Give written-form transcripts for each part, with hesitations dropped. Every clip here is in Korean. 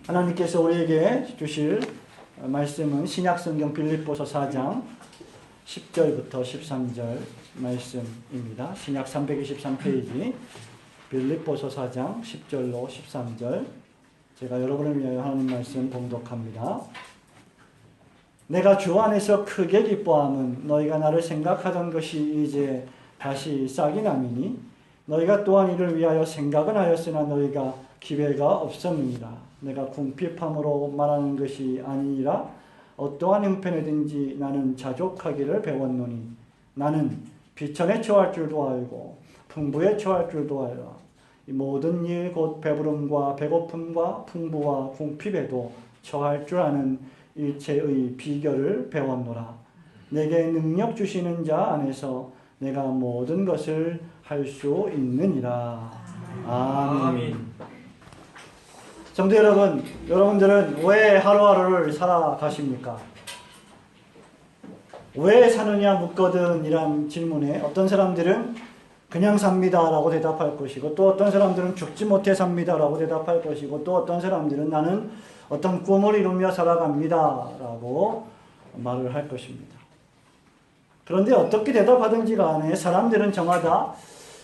하나님께서 우리에게 주실 말씀은 신약성경 빌립보서 4장 10절부터 13절 말씀입니다. 신약 323페이지 빌립보서 4장 10절로 13절, 제가 여러분을 위하여 하나님 말씀 봉독합니다. 내가 주 안에서 크게 기뻐함은 너희가 나를 생각하던 것이 이제 다시 싹이 남이니 너희가 또한 이를 위하여 생각은 하였으나 너희가 기회가 없었느니라. 내가 궁핍함으로 말하는 것이 아니라 어떠한 형편이든지 나는 자족하기를 배웠노니 나는 비천에 처할 줄도 알고 풍부에 처할 줄도 알라. 이 모든 일 곧 배부름과 배고픔과 풍부와 궁핍에도 처할 줄 아는 일체의 비결을 배웠노라. 내게 능력 주시는 자 안에서 내가 모든 것을 할 수 있느니라. 아멘. 성도 여러분, 여러분들은 왜 하루하루를 살아가십니까? 왜 사느냐 묻거든 이란 질문에 어떤 사람들은 그냥 삽니다 라고 대답할 것이고, 또 어떤 사람들은 죽지 못해 삽니다 라고 대답할 것이고, 또 어떤 사람들은 나는 어떤 꿈을 이루며 살아갑니다 라고 말을 할 것입니다. 그런데 어떻게 대답하든지 간에 사람들은 저마다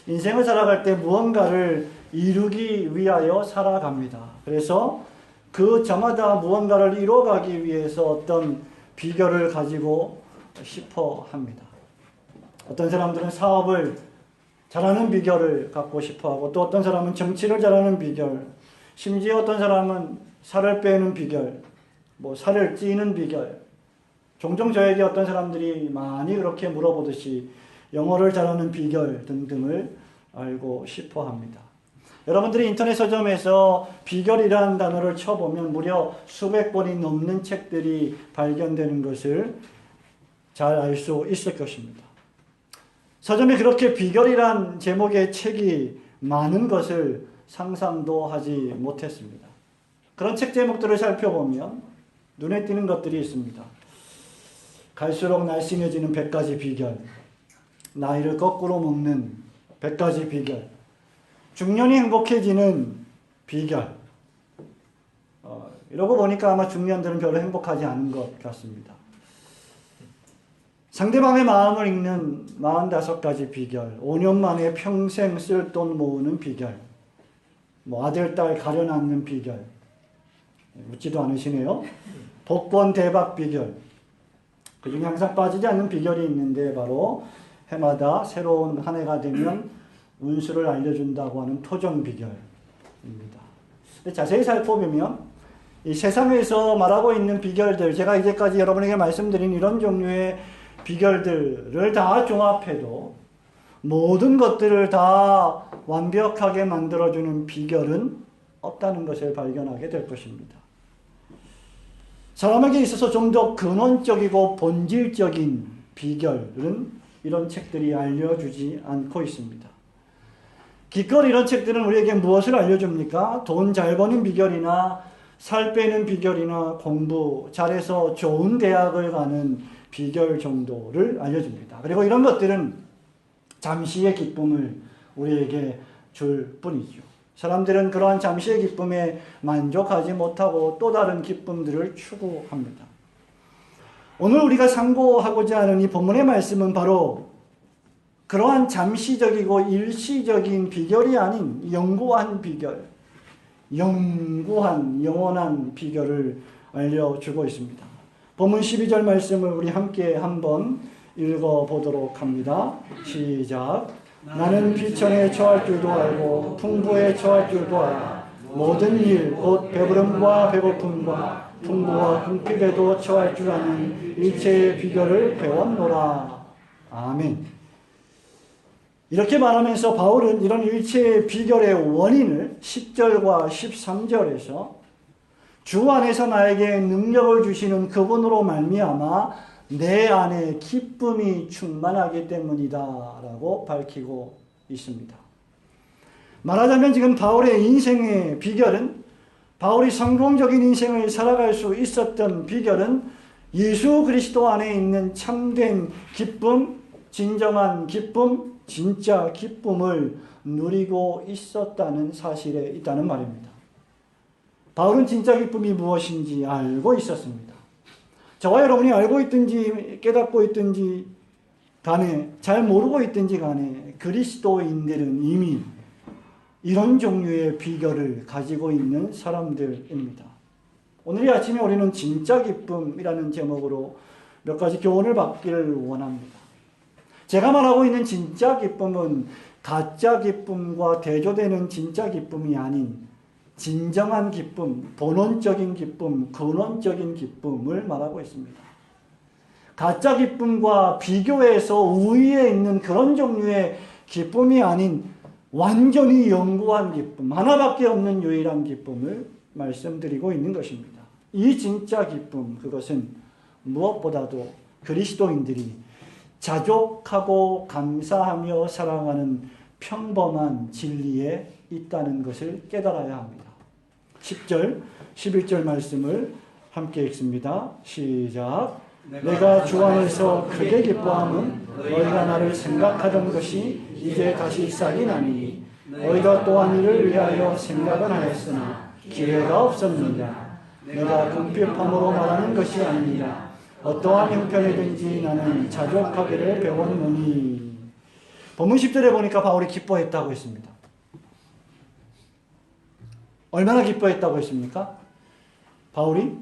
인생을 살아갈 때 무언가를 이루기 위하여 살아갑니다. 그래서 그 저마다 무언가를 이루어가기 위해서 어떤 비결을 가지고 싶어 합니다. 어떤 사람들은 사업을 잘하는 비결을 갖고 싶어 하고, 또 어떤 사람은 정치를 잘하는 비결, 심지어 어떤 사람은 살을 빼는 비결, 살을 찌는 비결. 종종 저에게 어떤 사람들이 많이 그렇게 물어보듯이 영어를 잘하는 비결 등등을 알고 싶어 합니다. 여러분들이 인터넷 서점에서 비결이라는 단어를 쳐보면 무려 수백 권이 넘는 책들이 발견되는 것을 잘 알 수 있을 것입니다. 서점에 그렇게 비결이란 제목의 책이 많은 것을 상상도 하지 못했습니다. 그런 책 제목들을 살펴보면 눈에 띄는 것들이 있습니다. 갈수록 날씬해지는 100가지 비결, 나이를 거꾸로 먹는 100가지 비결, 중년이 행복해지는 비결. 이러고 보니까 아마 중년들은 별로 행복하지 않은 것 같습니다. 상대방의 마음을 읽는 45가지 비결, 5년 만에 평생 쓸 돈 모으는 비결, 아들, 딸 가려놨는 비결. 웃지도 않으시네요. 복권 대박 비결. 그중에 항상 빠지지 않는 비결이 있는데 바로 해마다 새로운 한 해가 되면 운수를 알려준다고 하는 토정 비결입니다. 자세히 살펴보면 이 세상에서 말하고 있는 비결들, 제가 이제까지 여러분에게 말씀드린 이런 종류의 비결들을 다 종합해도 모든 것들을 다 완벽하게 만들어주는 비결은 없다는 것을 발견하게 될 것입니다. 사람에게 있어서 좀 더 근원적이고 본질적인 비결은 이런 책들이 알려주지 않고 있습니다. 기껏 이런 책들은 우리에게 무엇을 알려줍니까? 돈 잘 버는 비결이나 살 빼는 비결이나 공부 잘해서 좋은 대학을 가는 비결 정도를 알려줍니다. 그리고 이런 것들은 잠시의 기쁨을 우리에게 줄 뿐이죠. 사람들은 그러한 잠시의 기쁨에 만족하지 못하고 또 다른 기쁨들을 추구합니다. 오늘 우리가 상고하고자 하는 이 본문의 말씀은 바로 그러한 잠시적이고 일시적인 비결이 아닌 영구한 비결, 영원한 비결을 알려주고 있습니다. 본문 12절 말씀을 우리 함께 한번 읽어보도록 합니다. 시작. 나는 비천에 처할 줄도 알고 풍부에 처할 줄도 알아. 모든 일 곧 배부름과 배고픔과 풍부와 궁핍에도 처할 줄 아는 일체의 비결을 배웠노라. 아멘. 이렇게 말하면서 바울은 이런 일체의 비결의 원인을 10절과 13절에서 주 안에서 나에게 능력을 주시는 그분으로 말미암아 내 안에 기쁨이 충만하기 때문이다 라고 밝히고 있습니다. 말하자면 지금 바울의 인생의 비결은, 바울이 성공적인 인생을 살아갈 수 있었던 비결은 예수 그리스도 안에 있는 참된 기쁨, 진정한 기쁨, 진짜 기쁨을 누리고 있었다는 사실에 있다는 말입니다. 바울은 진짜 기쁨이 무엇인지 알고 있었습니다. 저와 여러분이 알고 있든지 깨닫고 있든지 간에, 잘 모르고 있든지 간에 그리스도인들은 이미 이런 종류의 비결을 가지고 있는 사람들입니다. 오늘 이 아침에 우리는 진짜 기쁨이라는 제목으로 몇 가지 교훈을 받기를 원합니다. 제가 말하고 있는 진짜 기쁨은 가짜 기쁨과 대조되는 진짜 기쁨이 아닌 진정한 기쁨, 본원적인 기쁨, 근원적인 기쁨을 말하고 있습니다. 가짜 기쁨과 비교해서 우위에 있는 그런 종류의 기쁨이 아닌 완전히 영구한 기쁨, 하나밖에 없는 유일한 기쁨을 말씀드리고 있는 것입니다. 이 진짜 기쁨, 그것은 무엇보다도 그리스도인들이 자족하고 감사하며 사랑하는 평범한 진리에 있다는 것을 깨달아야 합니다. 10절, 11절 말씀을 함께 읽습니다. 시작. 내가 주 안에서 크게 기뻐함은 너희가 나를 생각하던 것이 이제 다시 싹이 나니 너희가 또한 이를 위하여 생각은 하였으나 기회가 없었느니라. 내가 궁핍함으로 말하는 것이 아니라 어떠한 형편이든지 나는 자족하기를 배웠노니. 본문 10절에 보니까 바울이 기뻐했다고 했습니다. 얼마나 기뻐했다고 했습니까? 바울이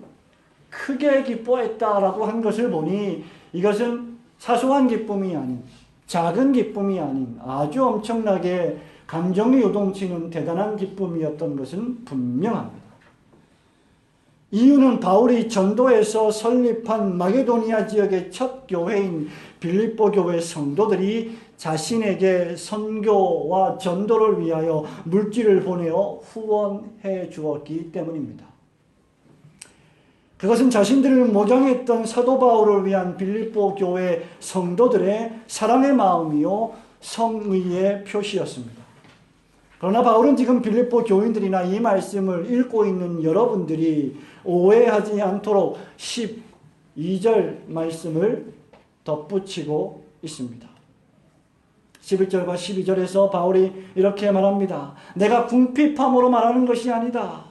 크게 기뻐했다라고 한 것을 보니 이것은 사소한 기쁨이 아닌, 작은 기쁨이 아닌 아주 엄청나게 감정이 요동치는 대단한 기쁨이었던 것은 분명합니다. 이유는 바울이 전도에서 설립한 마게도니아 지역의 첫 교회인 빌립보 교회 성도들이 자신에게 선교와 전도를 위하여 물질을 보내어 후원해 주었기 때문입니다. 그것은 자신들을 목양했던 사도 바울을 위한 빌립보 교회 성도들의 사랑의 마음이요 성의의 표시였습니다. 그러나 바울은 지금 빌립보 교인들이나 이 말씀을 읽고 있는 여러분들이 오해하지 않도록 12절 말씀을 덧붙이고 있습니다. 11절과 12절에서 바울이 이렇게 말합니다. 내가 궁핍함으로 말하는 것이 아니다.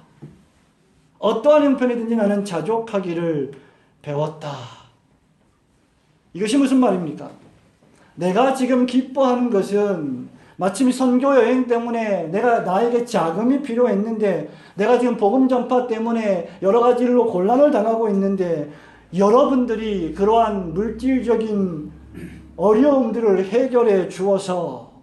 어떠한 형편이든지 나는 자족하기를 배웠다. 이것이 무슨 말입니까? 내가 지금 기뻐하는 것은 마침 선교 여행 때문에 나에게 자금이 필요했는데 내가 지금 복음 전파 때문에 여러 가지 일로 곤란을 당하고 있는데 여러분들이 그러한 물질적인 어려움들을 해결해 주어서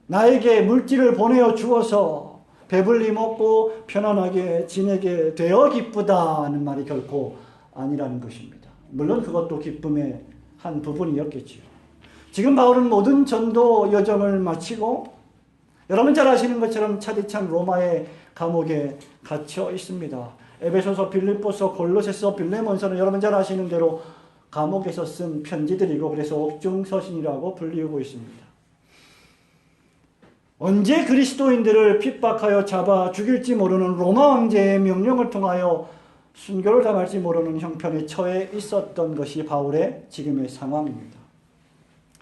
나에게 물질을 보내어 주어서 배불리 먹고 편안하게 지내게 되어 기쁘다는 말이 결코 아니라는 것입니다. 물론 그것도 기쁨의 한 부분이었겠지요. 지금 바울은 모든 전도 여정을 마치고 여러분 잘 아시는 것처럼 차디찬 로마의 감옥에 갇혀 있습니다. 에베소서, 빌립보서, 골로새서, 빌레몬서는 여러분 잘 아시는 대로 감옥에서 쓴 편지들이고 그래서 옥중서신이라고 불리우고 있습니다. 언제 그리스도인들을 핍박하여 잡아 죽일지 모르는 로마 황제의 명령을 통하여 순교를 당할지 모르는 형편에 처해 있었던 것이 바울의 지금의 상황입니다.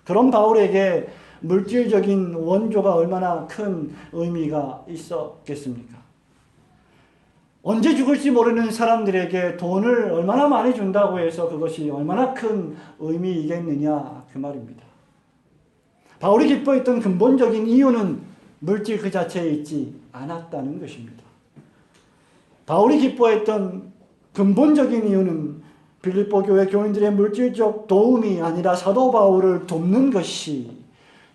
그런 바울에게 물질적인 원조가 얼마나 큰 의미가 있었겠습니까? 언제 죽을지 모르는 사람들에게 돈을 얼마나 많이 준다고 해서 그것이 얼마나 큰 의미이겠느냐 그 말입니다. 바울이 기뻐했던 근본적인 이유는 물질 그 자체에 있지 않았다는 것입니다. 바울이 기뻐했던 근본적인 이유는 빌립보 교회 교인들의 물질적 도움이 아니라 사도 바울을 돕는 것이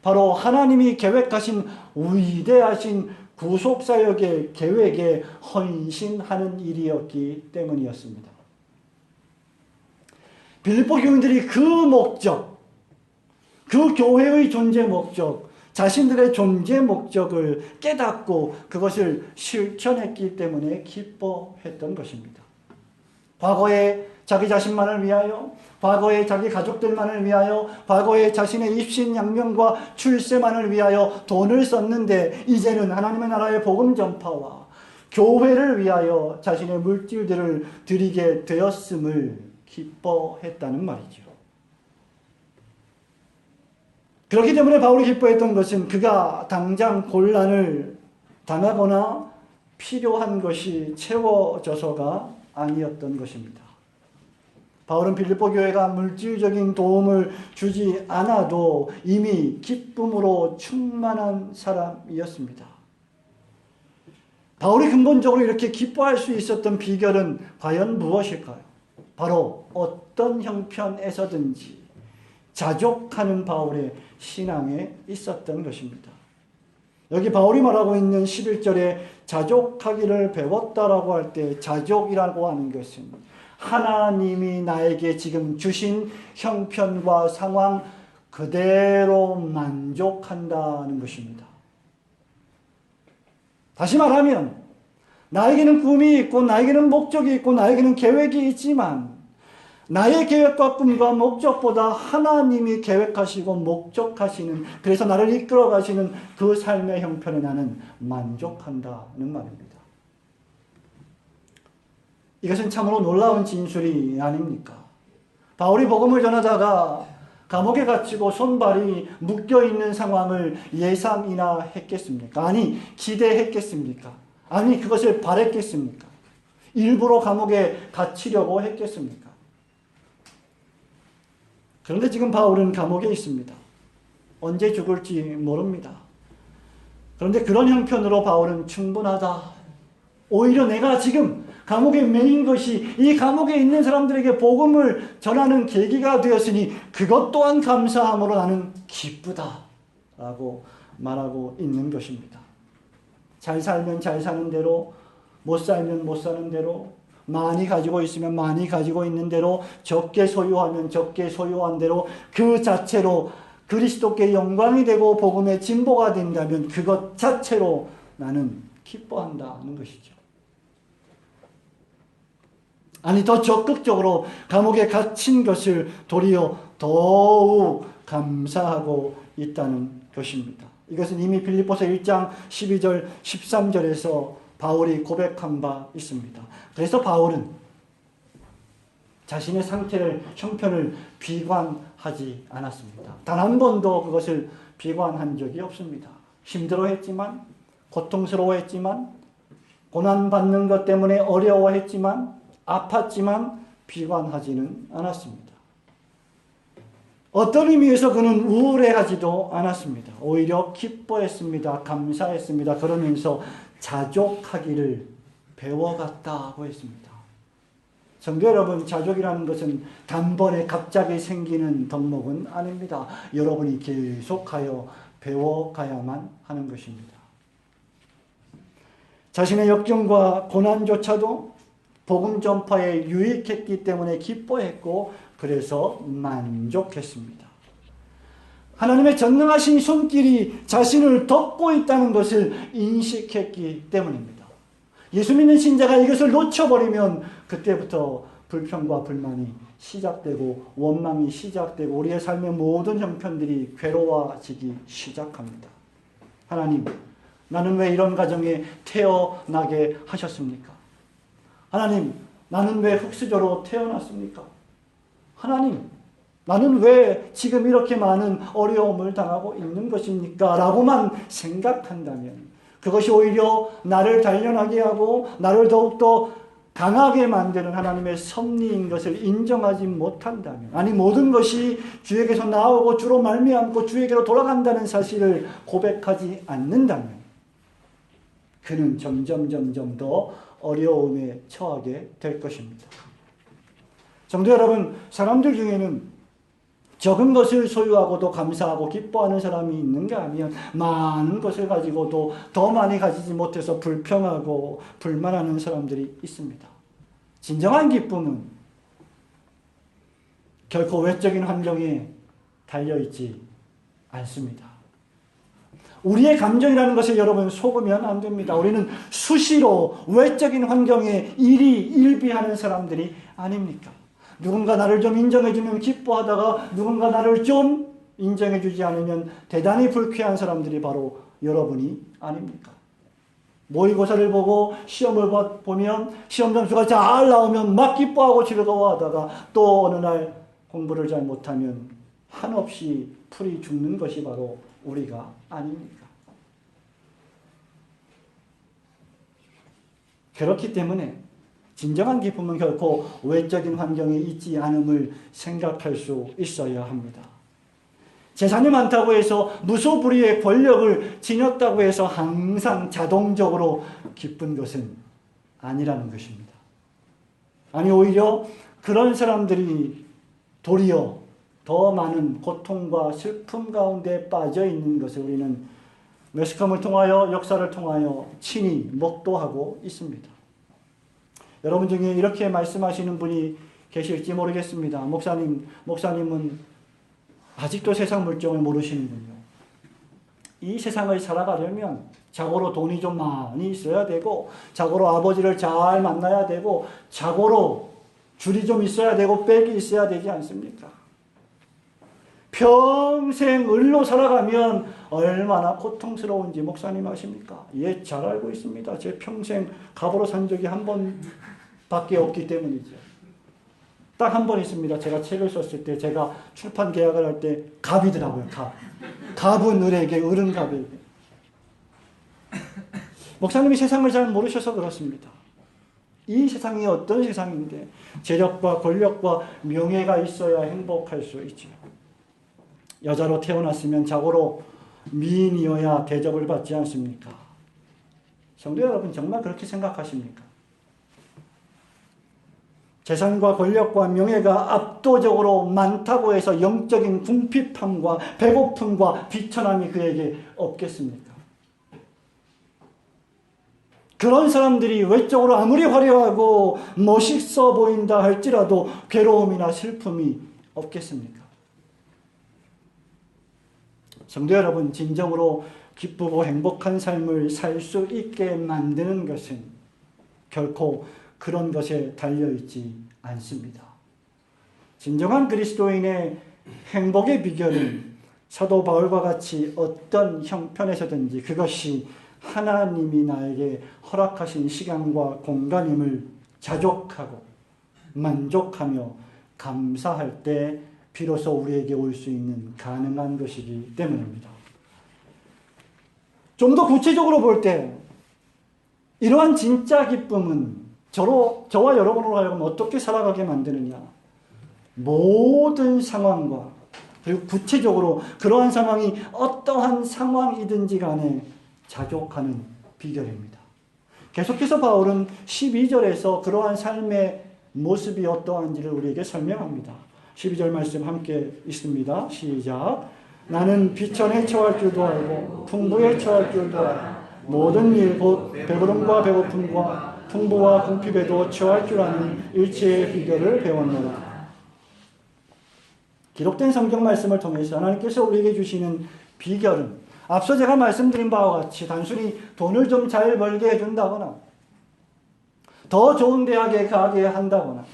바로 하나님이 계획하신 위대하신 구속사역의 계획에 헌신하는 일이었기 때문이었습니다. 빌립보 교인들이 그 목적, 그 교회의 존재 목적, 자신들의 존재 목적을 깨닫고 그것을 실천했기 때문에 기뻐했던 것입니다. 과거에 자기 자신만을 위하여, 과거에 자기 가족들만을 위하여, 과거에 자신의 입신양명과 출세만을 위하여 돈을 썼는데 이제는 하나님의 나라의 복음 전파와 교회를 위하여 자신의 물질들을 드리게 되었음을 기뻐했다는 말이죠. 그렇기 때문에 바울이 기뻐했던 것은 그가 당장 곤란을 당하거나 필요한 것이 채워져서가 아니었던 것입니다. 바울은 빌립보 교회가 물질적인 도움을 주지 않아도 이미 기쁨으로 충만한 사람이었습니다. 바울이 근본적으로 이렇게 기뻐할 수 있었던 비결은 과연 무엇일까요? 바로 어떤 형편에서든지 자족하는 바울의 신앙에 있었던 것입니다. 여기 바울이 말하고 있는 11절에 자족하기를 배웠다라고 할 때 자족이라고 하는 것은 하나님이 나에게 지금 주신 형편과 상황 그대로 만족한다는 것입니다. 다시 말하면 나에게는 꿈이 있고 나에게는 목적이 있고 나에게는 계획이 있지만 나의 계획과 꿈과 목적보다 하나님이 계획하시고 목적하시는, 그래서 나를 이끌어 가시는 그 삶의 형편에 나는 만족한다는 말입니다. 이것은 참으로 놀라운 진술이 아닙니까? 바울이 복음을 전하다가 감옥에 갇히고 손발이 묶여있는 상황을 예상이나 했겠습니까? 아니, 기대했겠습니까? 아니, 그것을 바랬겠습니까? 일부러 감옥에 갇히려고 했겠습니까? 그런데 지금 바울은 감옥에 있습니다. 언제 죽을지 모릅니다. 그런데 그런 형편으로 바울은 충분하다. 오히려 내가 지금 감옥에 매인 것이 이 감옥에 있는 사람들에게 복음을 전하는 계기가 되었으니 그것 또한 감사함으로 나는 기쁘다 라고 말하고 있는 것입니다. 잘 살면 잘 사는 대로, 못 살면 못 사는 대로, 많이 가지고 있으면 많이 가지고 있는 대로, 적게 소유하면 적게 소유한 대로 그 자체로 그리스도께 영광이 되고 복음의 진보가 된다면 그것 자체로 나는 기뻐한다는 것이죠. 아니, 더 적극적으로 감옥에 갇힌 것을 도리어 더욱 감사하고 있다는 것입니다. 이것은 이미 빌립보서 1장 12절 13절에서 바울이 고백한 바 있습니다. 그래서 바울은 자신의 상태를, 형편을 비관하지 않았습니다. 단 한 번도 그것을 비관한 적이 없습니다. 힘들어했지만, 고통스러워했지만, 고난받는 것 때문에 어려워했지만, 아팠지만 비관하지는 않았습니다. 어떤 의미에서 그는 우울해하지도 않았습니다. 오히려 기뻐했습니다. 감사했습니다. 그러면서 자족하기를 배워갔다고 했습니다. 성도 여러분, 자족이라는 것은 단번에 갑자기 생기는 덕목은 아닙니다. 여러분이 계속하여 배워가야만 하는 것입니다. 자신의 역경과 고난조차도 복음 전파에 유익했기 때문에 기뻐했고 그래서 만족했습니다. 하나님의 전능하신 손길이 자신을 덮고 있다는 것을 인식했기 때문입니다. 예수 믿는 신자가 이것을 놓쳐버리면 그때부터 불평과 불만이 시작되고 원망이 시작되고 우리의 삶의 모든 형편들이 괴로워지기 시작합니다. 하나님, 나는 왜 이런 가정에 태어나게 하셨습니까? 하나님, 나는 왜 흙수저로 태어났습니까? 하나님, 나는 왜 지금 이렇게 많은 어려움을 당하고 있는 것입니까? 라고만 생각한다면 그것이 오히려 나를 단련하게 하고 나를 더욱더 강하게 만드는 하나님의 섭리인 것을 인정하지 못한다면, 아니 모든 것이 주에게서 나오고 주로 말미암고 주에게로 돌아간다는 사실을 고백하지 않는다면 그는 점점 더 어려움에 처하게 될 것입니다. 성도 여러분, 사람들 중에는 적은 것을 소유하고도 감사하고 기뻐하는 사람이 있는가 하면 많은 것을 가지고도 더 많이 가지지 못해서 불평하고 불만하는 사람들이 있습니다. 진정한 기쁨은 결코 외적인 환경에 달려있지 않습니다. 우리의 감정이라는 것을 여러분 속으면 안 됩니다. 우리는 수시로 외적인 환경에 일비하는 사람들이 아닙니까? 누군가 나를 좀 인정해주면 기뻐하다가 누군가 나를 좀 인정해주지 않으면 대단히 불쾌한 사람들이 바로 여러분이 아닙니까? 모의고사를 보고 시험을 보면 시험 점수가 잘 나오면 막 기뻐하고 즐거워하다가 또 어느 날 공부를 잘 못하면 한없이 풀이 죽는 것이 바로 우리가 아닙니까? 그렇기 때문에 진정한 기쁨은 결코 외적인 환경에 있지 않음을 생각할 수 있어야 합니다. 재산이 많다고 해서 무소불위의 권력을 지녔다고 해서 항상 자동적으로 기쁜 것은 아니라는 것입니다. 아니, 오히려 그런 사람들이 도리어 더 많은 고통과 슬픔 가운데 빠져 있는 것을 우리는 매스컴을 통하여, 역사를 통하여 친히 목도하고 있습니다. 여러분 중에 이렇게 말씀하시는 분이 계실지 모르겠습니다. 목사님은 아직도 세상 물정을 모르시는군요. 이 세상을 살아가려면 자고로 돈이 좀 많이 있어야 되고, 자고로 아버지를 잘 만나야 되고, 자고로 줄이 좀 있어야 되고, 백이 있어야 되지 않습니까? 평생 을로 살아가면 얼마나 고통스러운지 목사님 아십니까? 예, 잘 알고 있습니다. 제 평생 갑으로 산 적이 한 번밖에 없기 때문이죠. 딱 한 번 있습니다. 제가 책을 썼을 때, 제가 출판 계약을 할 때 갑이더라고요. 갑은 을에게, 을은 갑에게. 목사님이 세상을 잘 모르셔서 그렇습니다. 이 세상이 어떤 세상인데 재력과 권력과 명예가 있어야 행복할 수 있지요. 여자로 태어났으면 자고로 미인이어야 대접을 받지 않습니까? 성도 여러분, 정말 그렇게 생각하십니까? 재산과 권력과 명예가 압도적으로 많다고 해서 영적인 궁핍함과 배고픔과 비천함이 그에게 없겠습니까? 그런 사람들이 외적으로 아무리 화려하고 멋있어 보인다 할지라도 괴로움이나 슬픔이 없겠습니까? 성도 여러분, 진정으로 기쁘고 행복한 삶을 살 수 있게 만드는 것은 결코 그런 것에 달려있지 않습니다. 진정한 그리스도인의 행복의 비결은 사도 바울과 같이 어떤 형편에서든지 그것이 하나님이 나에게 허락하신 시간과 공간임을 자족하고 만족하며 감사할 때 비로소 우리에게 올 수 있는 가능한 것이기 때문입니다. 좀 더 구체적으로 볼 때 이러한 진짜 기쁨은 저와 여러분으로 하여금 어떻게 살아가게 만드느냐. 모든 상황과 그리고 구체적으로 그러한 상황이 어떠한 상황이든지 간에 자족하는 비결입니다. 계속해서 바울은 12절에서 그러한 삶의 모습이 어떠한지를 우리에게 설명합니다. 12절 말씀 함께 읽습니다. 시작. 나는 비천에 처할 줄도 알고 풍부에 처할 줄도 알고 모든 일 곧 배부름과 배고픔과 풍부와 궁핍에도 처할 줄 아는 일체의 비결을 배웠노라. 기록된 성경 말씀을 통해서 하나님께서 우리에게 주시는 비결은 앞서 제가 말씀드린 바와 같이 단순히 돈을 좀 잘 벌게 해준다거나 더 좋은 대학에 가게 한다거나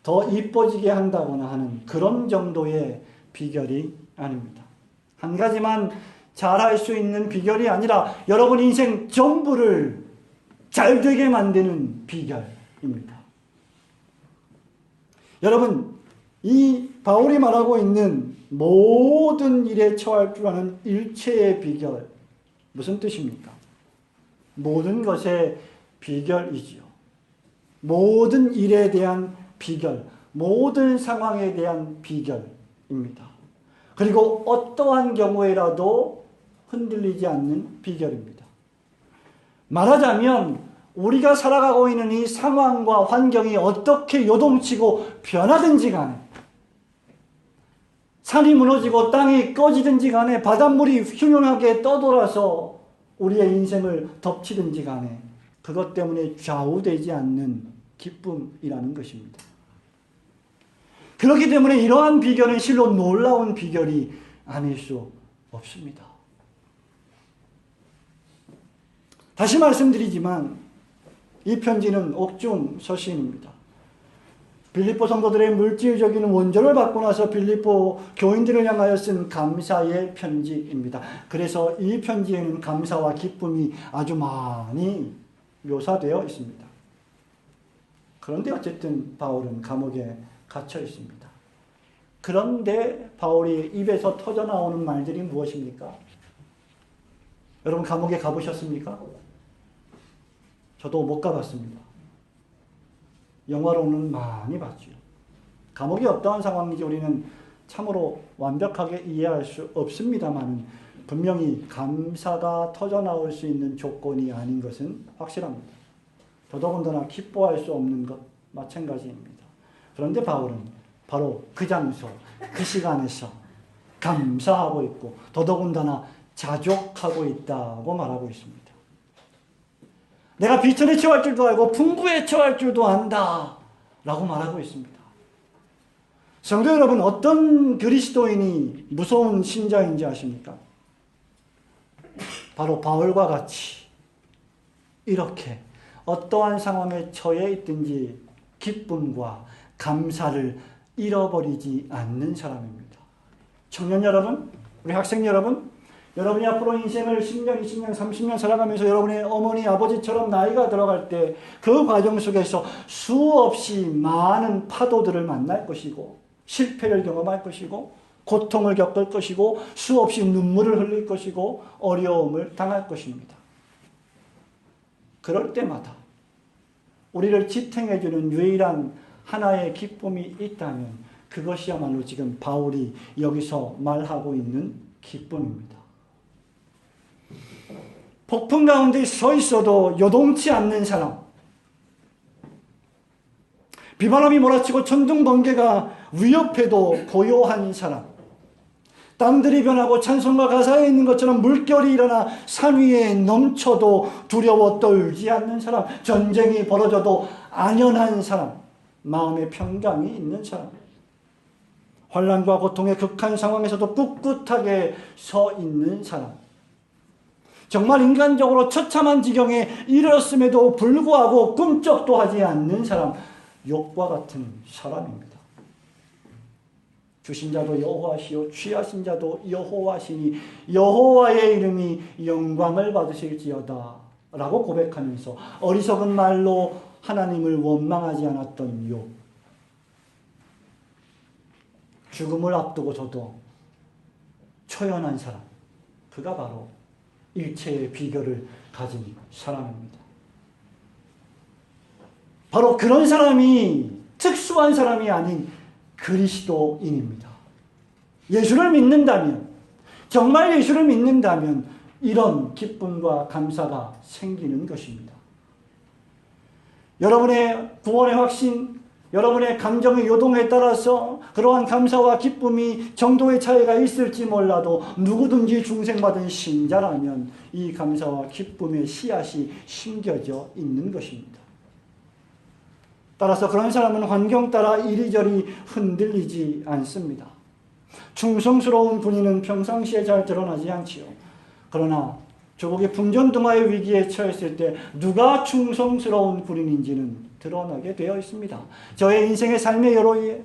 더 이뻐지게 한다거나 하는 그런 정도의 비결이 아닙니다. 한 가지만 잘할 수 있는 비결이 아니라 여러분 인생 전부를 잘 되게 만드는 비결입니다. 여러분, 이 바울이 말하고 있는 모든 일에 처할 줄 아는 일체의 비결, 무슨 뜻입니까? 모든 것의 비결이지요. 모든 일에 대한 비결, 모든 상황에 대한 비결입니다. 그리고 어떠한 경우에라도 흔들리지 않는 비결입니다. 말하자면 우리가 살아가고 있는 이 상황과 환경이 어떻게 요동치고 변하든지 간에 산이 무너지고 땅이 꺼지든지 간에 바닷물이 흉흉하게 떠돌아서 우리의 인생을 덮치든지 간에 그것 때문에 좌우되지 않는 기쁨이라는 것입니다. 그렇기 때문에 이러한 비결은 실로 놀라운 비결이 아닐 수 없습니다. 다시 말씀드리지만 이 편지는 옥중 서신입니다. 빌립보 성도들의 물질적인 원조를 받고 나서 빌립보 교인들을 향하여 쓴 감사의 편지입니다. 그래서 이 편지에는 감사와 기쁨이 아주 많이 묘사되어 있습니다. 그런데 어쨌든 바울은 감옥에 갇혀 있습니다. 그런데 바울이 입에서 터져나오는 말들이 무엇입니까? 여러분 감옥에 가보셨습니까? 저도 못 가봤습니다. 영화로는 많이 봤죠. 감옥이 어떠한 상황인지 우리는 참으로 완벽하게 이해할 수 없습니다만 분명히 감사가 터져나올 수 있는 조건이 아닌 것은 확실합니다. 더더군다나 기뻐할 수 없는 것 마찬가지입니다. 그런데 바울은 바로 그 장소, 그 시간에서 감사하고 있고 더더군다나 자족하고 있다고 말하고 있습니다. 내가 비천에 처할 줄도 알고 풍부에 처할 줄도 안다 라고 말하고 있습니다. 성도 여러분, 어떤 그리스도인이 무서운 신자인지 아십니까? 바로 바울과 같이 이렇게 어떠한 상황에 처해 있든지 기쁨과 감사를 잃어버리지 않는 사람입니다. 청년 여러분, 우리 학생 여러분, 여러분이 앞으로 인생을 10년, 20년, 30년 살아가면서 여러분의 어머니, 아버지처럼 나이가 들어갈 때 그 과정 속에서 수없이 많은 파도들을 만날 것이고 실패를 경험할 것이고 고통을 겪을 것이고 수없이 눈물을 흘릴 것이고 어려움을 당할 것입니다. 그럴 때마다 우리를 지탱해주는 유일한 하나의 기쁨이 있다면 그것이야말로 지금 바울이 여기서 말하고 있는 기쁨입니다. 폭풍 가운데 서 있어도 요동치 않는 사람, 비바람이 몰아치고 천둥 번개가 위협해도 고요한 사람, 땅들이 변하고 찬송과 가사에 있는 것처럼 물결이 일어나 산 위에 넘쳐도 두려워 떨지 않는 사람, 전쟁이 벌어져도 안연한 사람, 마음의 평강이 있는 사람, 환난과 고통의 극한 상황에서도 꿋꿋하게 서 있는 사람, 정말 인간적으로 처참한 지경에 이르렀음에도 불구하고 꿈쩍도 하지 않는 사람, 욥과 같은 사람입니다. 주신 자도 여호와시요 취하신 자도 여호와시니 여호와의 이름이 영광을 받으실지어다 라고 고백하면서 어리석은 말로 하나님을 원망하지 않았던 욥, 죽음을 앞두고서도 초연한 사람, 그가 바로 일체의 비결을 가진 사람입니다. 바로 그런 사람이 특수한 사람이 아닌 그리스도인입니다. 예수를 믿는다면, 정말 예수를 믿는다면 이런 기쁨과 감사가 생기는 것입니다. 여러분의 구원의 확신, 여러분의 감정의 요동에 따라서 그러한 감사와 기쁨이 정도의 차이가 있을지 몰라도 누구든지 중생받은 신자라면 이 감사와 기쁨의 씨앗이 심겨져 있는 것입니다. 따라서 그런 사람은 환경 따라 이리저리 흔들리지 않습니다. 충성스러운 군인은 평상시에 잘 드러나지 않지요. 그러나 조국의 풍전등화의 위기에 처했을 때 누가 충성스러운 군인인지는 드러나게 되어 있습니다. 저의 인생의 삶의 여로 위에,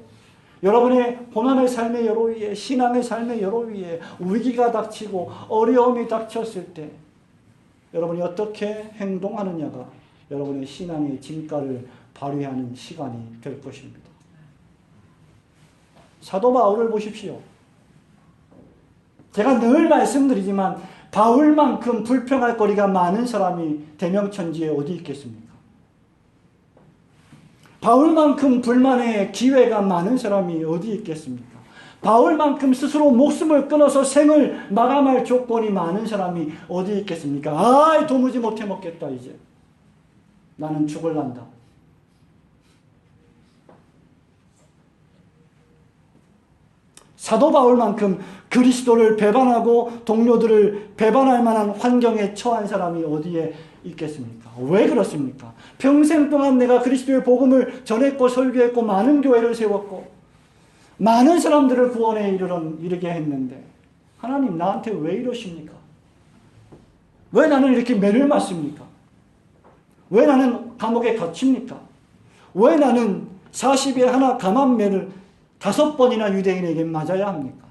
여러분의 고난의 삶의 여로 위에, 신앙의 삶의 여로 위에 위기가 닥치고 어려움이 닥쳤을 때 여러분이 어떻게 행동하느냐가 여러분의 신앙의 진가를 발휘하는 시간이 될 것입니다. 사도 바울을 보십시오. 제가 늘 말씀드리지만 바울만큼 불평할 거리가 많은 사람이 대명천지에 어디 있겠습니까? 바울만큼 불만의 기회가 많은 사람이 어디 있겠습니까? 바울만큼 스스로 목숨을 끊어서 생을 마감할 조건이 많은 사람이 어디 있겠습니까? 도무지 못해 먹겠다 이제. 나는 죽을란다. 사도 바울만큼 그리스도를 배반하고 동료들을 배반할 만한 환경에 처한 사람이 어디에 있겠습니까? 왜 그렇습니까? 평생 동안 내가 그리스도의 복음을 전했고 설교했고 많은 교회를 세웠고 많은 사람들을 구원에 이르게 했는데 하나님 나한테 왜 이러십니까? 왜 나는 이렇게 매를 맞습니까? 왜 나는 감옥에 갇힙니까? 왜 나는 40에 하나 감한매를 5번이나 유대인에게 맞아야 합니까?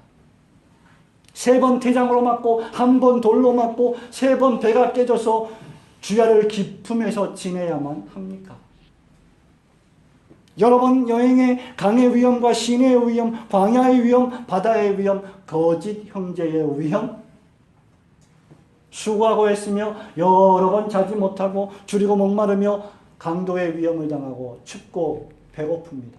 3번 태장으로 맞고 1번 돌로 맞고 3번 배가 깨져서 주야를 기품에서 지내야만 합니까? 여러 번 여행의 강의 위험과 시내의 위험, 광야의 위험, 바다의 위험, 거짓 형제의 위험, 수고하고 했으며 여러 번 자지 못하고 줄이고 목마르며 강도의 위험을 당하고 춥고 배고픕니다.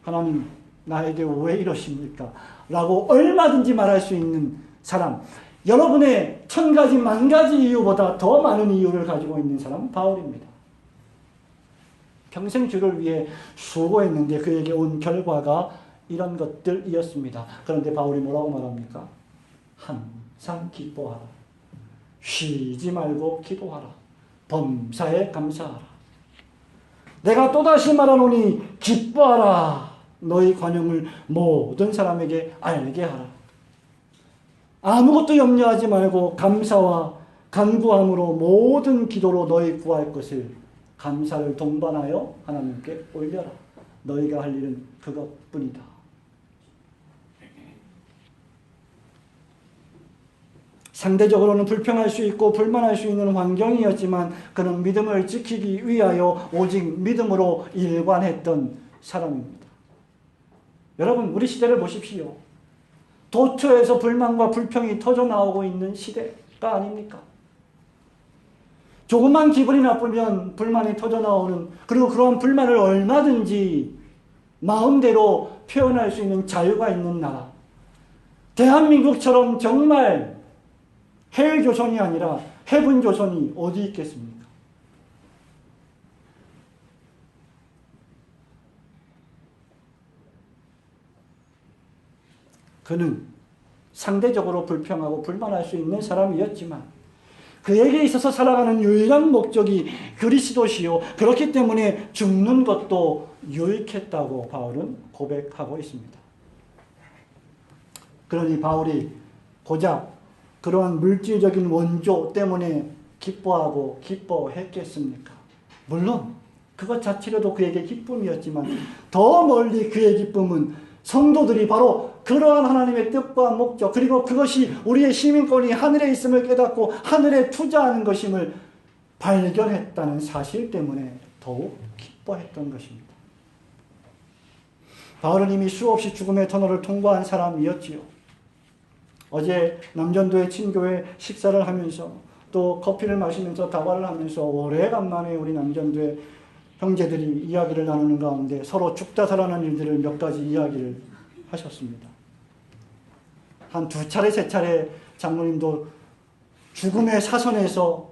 하나님 나에게 왜 이러십니까? 라고 얼마든지 말할 수 있는 사람, 여러분의 1000가지 10,000가지 이유보다 더 많은 이유를 가지고 있는 사람은 바울입니다. 평생 주를 위해 수고했는데 그에게 온 결과가 이런 것들이었습니다. 그런데 바울이 뭐라고 말합니까? 항상 기뻐하라. 쉬지 말고 기도하라. 범사에 감사하라. 내가 또다시 말하노니 기뻐하라. 너희 관용을 모든 사람에게 알게 하라. 아무것도 염려하지 말고 감사와 간구함으로 모든 기도로 너희 구할 것을 감사를 동반하여 하나님께 올려라. 너희가 할 일은 그것뿐이다. 상대적으로는 불평할 수 있고 불만할 수 있는 환경이었지만 그는 믿음을 지키기 위하여 오직 믿음으로 일관했던 사람입니다. 여러분, 우리 시대를 보십시오. 도처에서 불만과 불평이 터져나오고 있는 시대가 아닙니까? 조금만 기분이 나쁘면 불만이 터져나오는, 그리고 그러한 불만을 얼마든지 마음대로 표현할 수 있는 자유가 있는 나라. 대한민국처럼 정말 헬조선이 아니라 해분조선이 어디 있겠습니까? 그는 상대적으로 불평하고 불만할 수 있는 사람이었지만 그에게 있어서 살아가는 유일한 목적이 그리스도시요, 그렇기 때문에 죽는 것도 유익했다고 바울은 고백하고 있습니다. 그러니 바울이 고작 그러한 물질적인 원조 때문에 기뻐하고 기뻐했겠습니까? 물론 그것 자체로도 그에게 기쁨이었지만 더 멀리 그의 기쁨은 성도들이 바로 그러한 하나님의 뜻과 목적, 그리고 그것이 우리의 시민권이 하늘에 있음을 깨닫고 하늘에 투자하는 것임을 발견했다는 사실 때문에 더욱 기뻐했던 것입니다. 바울은 이미 수없이 죽음의 터널을 통과한 사람이었지요. 어제 남전도의 친교회 식사를 하면서 또 커피를 마시면서 다과를 하면서 오래간만에 우리 남전도의 형제들이 이야기를 나누는 가운데 서로 죽다 살아난 일들을 몇 가지 이야기를 하셨습니다. 한 2차례, 3차례 장로님도 죽음의 사선에서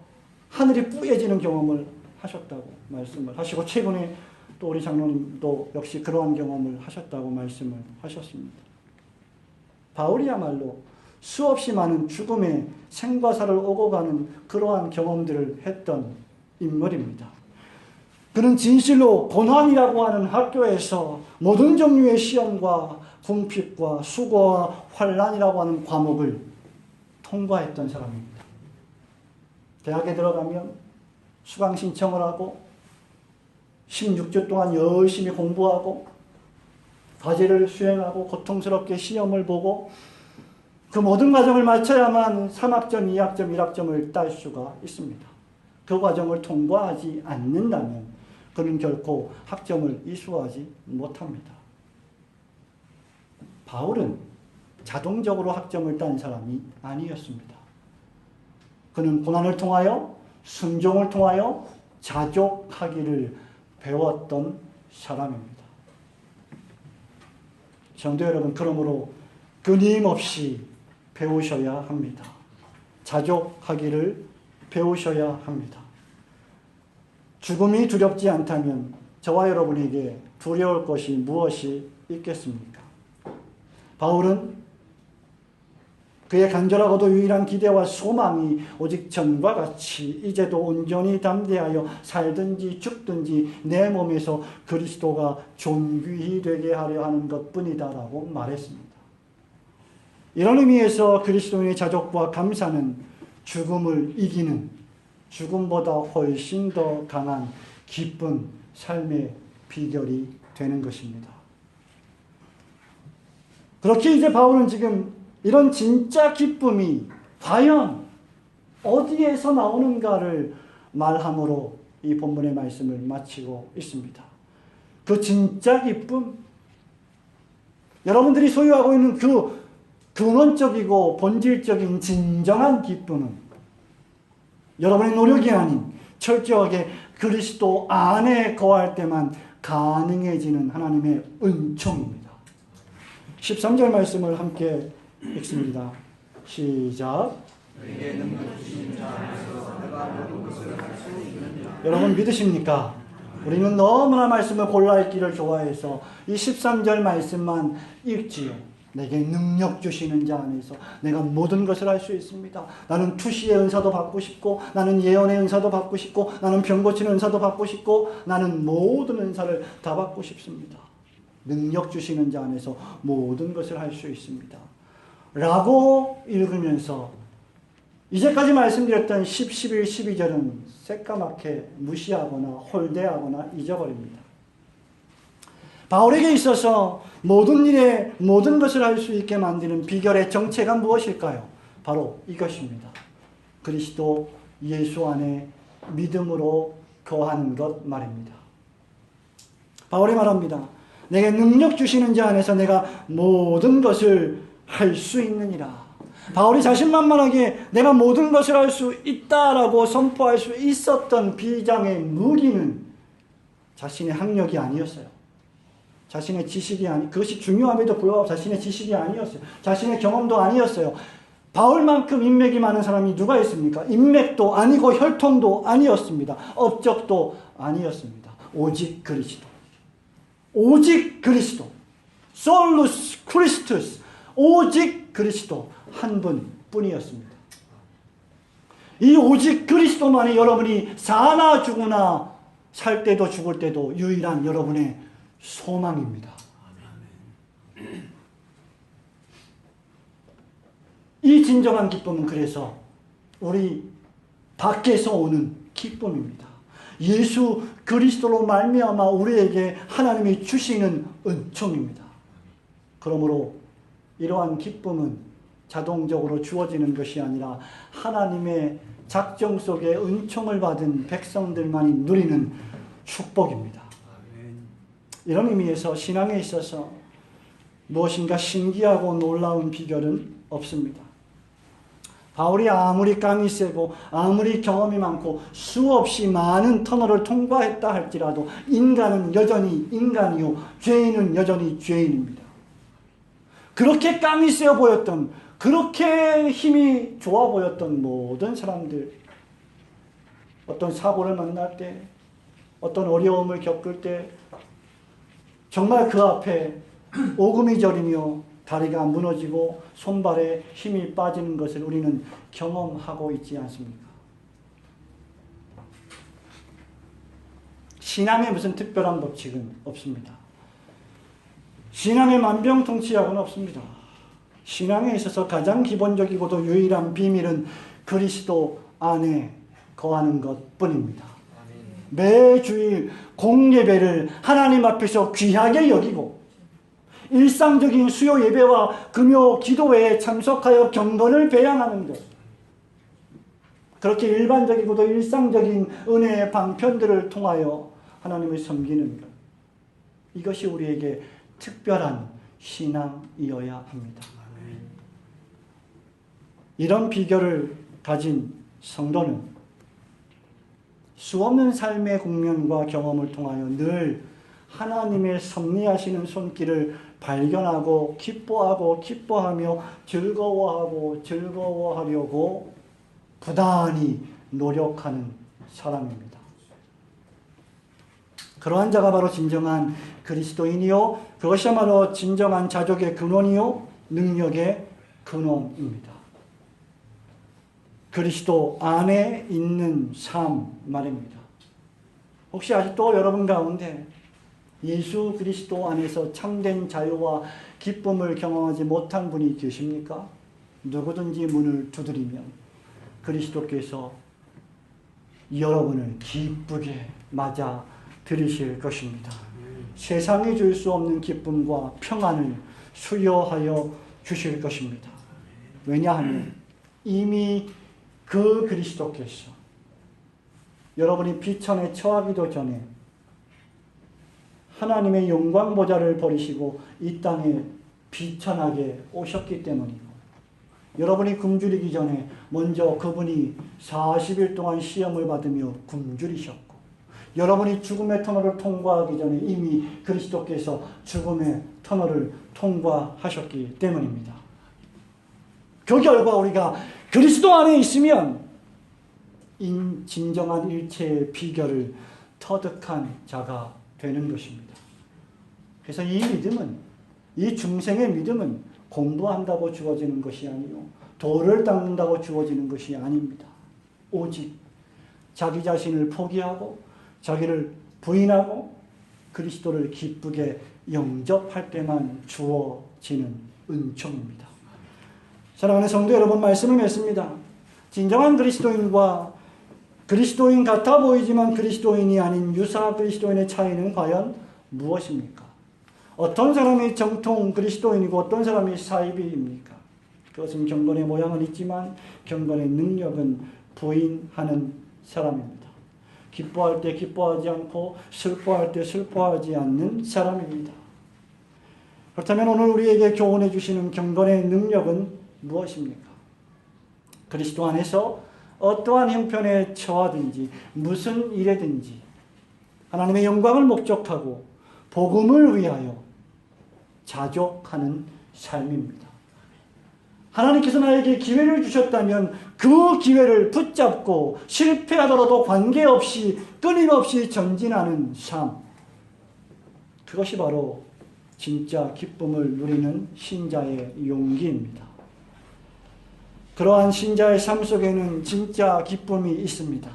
하늘이 뿌얘지는 경험을 하셨다고 말씀을 하시고, 최근에 또 우리 장로님도 역시 그러한 경험을 하셨다고 말씀을 하셨습니다. 바울이야말로 수없이 많은 죽음의 생과 사를 오고 가는 그러한 경험들을 했던 인물입니다. 그는 진실로 고난이라고 하는 학교에서 모든 종류의 시험과 궁핍과 수고와 환난이라고 하는 과목을 통과했던 사람입니다. 대학에 들어가면 수강 신청을 하고 16주 동안 열심히 공부하고 과제를 수행하고 고통스럽게 시험을 보고 그 모든 과정을 마쳐야만 3학점, 2학점, 1학점을 딸 수가 있습니다. 그 과정을 통과하지 않는다면 그는 결코 학점을 이수하지 못합니다. 바울은 자동적으로 학점을 딴 사람이 아니었습니다. 그는 고난을 통하여, 순종을 통하여 자족하기를 배웠던 사람입니다. 성도 여러분, 그러므로 끊임없이 배우셔야 합니다. 자족하기를 배우셔야 합니다. 죽음이 두렵지 않다면 저와 여러분에게 두려울 것이 무엇이 있겠습니까? 바울은 그의 간절하고도 유일한 기대와 소망이 오직 전과 같이 이제도 온전히 담대하여 살든지 죽든지 내 몸에서 그리스도가 존귀히 되게 하려 하는 것뿐이다라고 말했습니다. 이런 의미에서 그리스도인의 자족과 감사는 죽음을 이기는, 죽음보다 훨씬 더 강한 기쁜 삶의 비결이 되는 것입니다. 그렇게 이제 바울은 지금 이런 진짜 기쁨이 과연 어디에서 나오는가를 말함으로 이 본문의 말씀을 마치고 있습니다. 그 진짜 기쁨, 여러분들이 소유하고 있는 그 근원적이고 본질적인 진정한 기쁨은 여러분의 노력이 아닌 철저하게 그리스도 안에 거할 때만 가능해지는 하나님의 은총입니다. 13절 말씀을 함께 읽습니다. 시작. 여러분 믿으십니까? 우리는 너무나 말씀을 골라 읽기를 좋아해서 이 13절 말씀만 읽지요. 내게 능력 주시는 자 안에서 내가 모든 것을 할 수 있습니다. 나는 투시의 은사도 받고 싶고, 나는 예언의 은사도 받고 싶고, 나는 병 고치는 은사도 받고 싶고, 나는 모든 은사를 다 받고 싶습니다. 능력 주시는 자 안에서 모든 것을 할 수 있습니다. 라고 읽으면서 이제까지 말씀드렸던 10, 11, 12절은 새까맣게 무시하거나 홀대하거나 잊어버립니다. 바울에게 있어서 모든 일에 모든 것을 할 수 있게 만드는 비결의 정체가 무엇일까요? 바로 이것입니다. 그리스도 예수 안에 믿음으로 거하는 것 말입니다. 바울이 말합니다. 내게 능력 주시는 자 안에서 내가 모든 것을 할 수 있느니라. 바울이 자신만만하게 내가 모든 것을 할 수 있다라고 선포할 수 있었던 비장의 무기는 자신의 학력이 아니었어요. 자신의 지식이 그것이 중요함에도 불구하고 자신의 지식이 아니었어요. 자신의 경험도 아니었어요. 바울만큼 인맥이 많은 사람이 누가 있습니까? 인맥도 아니고 혈통도 아니었습니다. 업적도 아니었습니다. 오직 그리스도. 오직 그리스도. 솔루스 크리스투스. 오직 그리스도 한 분뿐이었습니다. 이 오직 그리스도만이 여러분이 사나 죽으나 살 때도 죽을 때도 유일한 여러분의 소망입니다. 이 진정한 기쁨은 그래서 우리 밖에서 오는 기쁨입니다. 예수 그리스도로 말미암아 우리에게 하나님이 주시는 은총입니다. 그러므로 이러한 기쁨은 자동적으로 주어지는 것이 아니라 하나님의 작정 속에 은총을 받은 백성들만이 누리는 축복입니다. 이런 의미에서 신앙에 있어서 무엇인가 신기하고 놀라운 비결은 없습니다. 바울이 아무리 깡이 세고 아무리 경험이 많고 수없이 많은 터널을 통과했다 할지라도 인간은 여전히 인간이요 죄인은 여전히 죄인입니다. 그렇게 깡이 세어 보였던, 그렇게 힘이 좋아 보였던 모든 사람들, 어떤 사고를 만날 때, 어떤 어려움을 겪을 때 정말 그 앞에 오금이 저리며 다리가 무너지고 손발에 힘이 빠지는 것을 우리는 경험하고 있지 않습니까? 신앙에 무슨 특별한 법칙은 없습니다. 신앙의 만병통치약은 없습니다. 신앙에 있어서 가장 기본적이고도 유일한 비밀은 그리스도 안에 거하는 것뿐입니다. 매주일 공예배를 하나님 앞에서 귀하게 여기고 일상적인 수요 예배와 금요 기도회에 참석하여 경건을 배양하는 것, 그렇게 일반적이고도 일상적인 은혜의 방편들을 통하여 하나님을 섬기는 것, 이것이 우리에게 특별한 신앙이어야 합니다. 이런 비결을 가진 성도는 수없는 삶의 국면과 경험을 통하여 늘 하나님의 섭리하시는 손길을 발견하고 기뻐하며 즐거워하려고 부단히 노력하는 사람입니다. 그러한 자가 바로 진정한 그리스도인이요, 그것이야말로 진정한 자족의 근원이요 능력의 근원입니다. 그리스도 안에 있는 삶 말입니다. 혹시 아직도 여러분 가운데 예수 그리스도 안에서 참된 자유와 기쁨을 경험하지 못한 분이 계십니까? 누구든지 문을 두드리면 그리스도께서 여러분을 기쁘게 맞아 들이실 것입니다. 세상이 줄 수 없는 기쁨과 평안을 수여하여 주실 것입니다. 왜냐하면 이미 그 그리스도께서 여러분이 비천에 처하기도 전에 하나님의 영광 보좌를 버리시고 이 땅에 비천하게 오셨기 때문이고, 여러분이 굶주리기 전에 먼저 그분이 40일 동안 시험을 받으며 굶주리셨고, 여러분이 죽음의 터널을 통과하기 전에 이미 그리스도께서 죽음의 터널을 통과하셨기 때문입니다. 그 결과 우리가 그리스도 안에 있으면 진정한 일체의 비결을 터득한 자가 되는 것입니다. 그래서 이 믿음은, 이 중생의 믿음은 공부한다고 주어지는 것이 아니요, 돌을 닦는다고 주어지는 것이 아닙니다. 오직 자기 자신을 포기하고 자기를 부인하고 그리스도를 기쁘게 영접할 때만 주어지는 은총입니다. 사랑하는 성도 여러분, 말씀을 맺습니다. 진정한 그리스도인과 그리스도인 같아 보이지만 그리스도인이 아닌 유사 그리스도인의 차이는 과연 무엇입니까? 어떤 사람이 정통 그리스도인이고 어떤 사람이 사이비입니까? 그것은 경건의 모양은 있지만 경건의 능력은 부인하는 사람입니다. 기뻐할 때 기뻐하지 않고 슬퍼할 때 슬퍼하지 않는 사람입니다. 그렇다면 오늘 우리에게 교훈해 주시는 경건의 능력은 무엇입니까? 그리스도 안에서 어떠한 형편에 처하든지 무슨 일에든지 하나님의 영광을 목적하고 복음을 위하여 자족하는 삶입니다. 하나님께서 나에게 기회를 주셨다면 그 기회를 붙잡고 실패하더라도 관계없이 끊임없이 전진하는 삶, 그것이 바로 진짜 기쁨을 누리는 신자의 용기입니다. 그러한 신자의 삶 속에는 진짜 기쁨이 있습니다.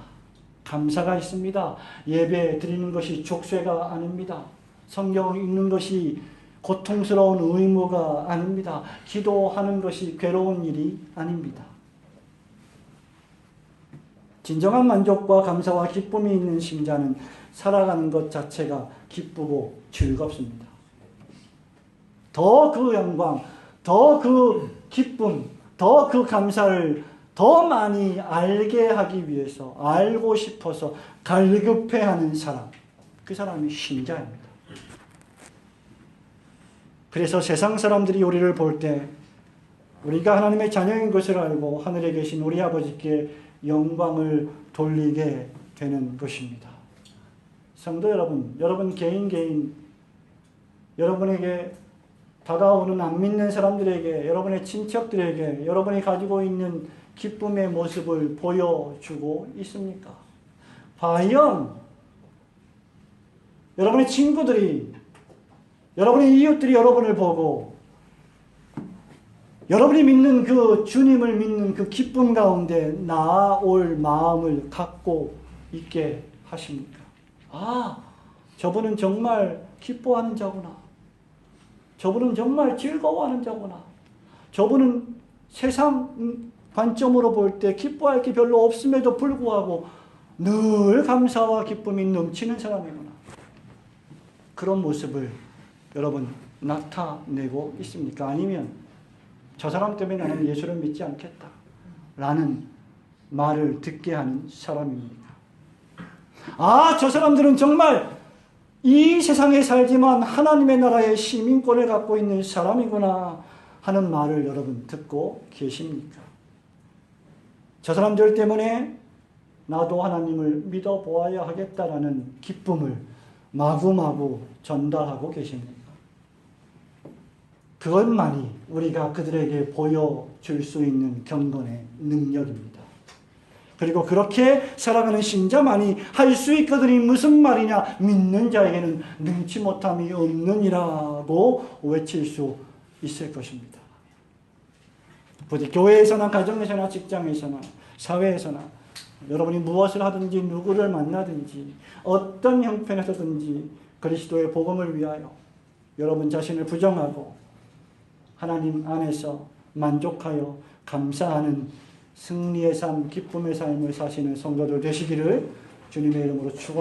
감사가 있습니다. 예배 드리는 것이 족쇄가 아닙니다. 성경을 읽는 것이 고통스러운 의무가 아닙니다. 기도하는 것이 괴로운 일이 아닙니다. 진정한 만족과 감사와 기쁨이 있는 신자는 살아가는 것 자체가 기쁘고 즐겁습니다. 더 그 영광, 더 그 기쁨, 더 그 감사를 더 많이 알게 하기 위해서, 알고 싶어서 갈급해하는 사람, 그 사람이 신자입니다. 그래서 세상 사람들이 우리를 볼 때 우리가 하나님의 자녀인 것을 알고 하늘에 계신 우리 아버지께 영광을 돌리게 되는 것입니다. 성도 여러분, 여러분 개인 여러분에게 다가오는 안 믿는 사람들에게, 여러분의 친척들에게 여러분이 가지고 있는 기쁨의 모습을 보여주고 있습니까? 과연 여러분의 친구들이, 여러분의 이웃들이 여러분을 보고 여러분이 믿는 그 주님을 믿는 그 기쁨 가운데 나아올 마음을 갖고 있게 하십니까? 아, 저분은 정말 기뻐하는 자구나. 저분은 정말 즐거워하는 자구나. 저분은 세상 관점으로 볼 때 기뻐할 게 별로 없음에도 불구하고 늘 감사와 기쁨이 넘치는 사람이구나. 그런 모습을 여러분 나타내고 있습니까? 아니면 저 사람 때문에 나는 예수를 믿지 않겠다 라는 말을 듣게 하는 사람입니까? 아, 저 사람들은 정말 이 세상에 살지만 하나님의 나라의 시민권을 갖고 있는 사람이구나 하는 말을 여러분 듣고 계십니까? 저 사람들 때문에 나도 하나님을 믿어보아야 하겠다라는 기쁨을 마구마구 전달하고 계십니까? 그것만이 우리가 그들에게 보여줄 수 있는 경건의 능력입니다. 그리고 그렇게 살아가는 신자만이 할 수 있거든이 무슨 말이냐? 믿는 자에게는 능치 못함이 없느니라고 외칠 수 있을 것입니다. 부디 교회에서나 가정에서나 직장에서나 사회에서나 여러분이 무엇을 하든지 누구를 만나든지 어떤 형편에서든지 그리스도의 복음을 위하여 여러분 자신을 부정하고 하나님 안에서 만족하여 감사하는 승리의 삶, 기쁨의 삶을 사시는 성도들 되시기를 주님의 이름으로 축원합니다.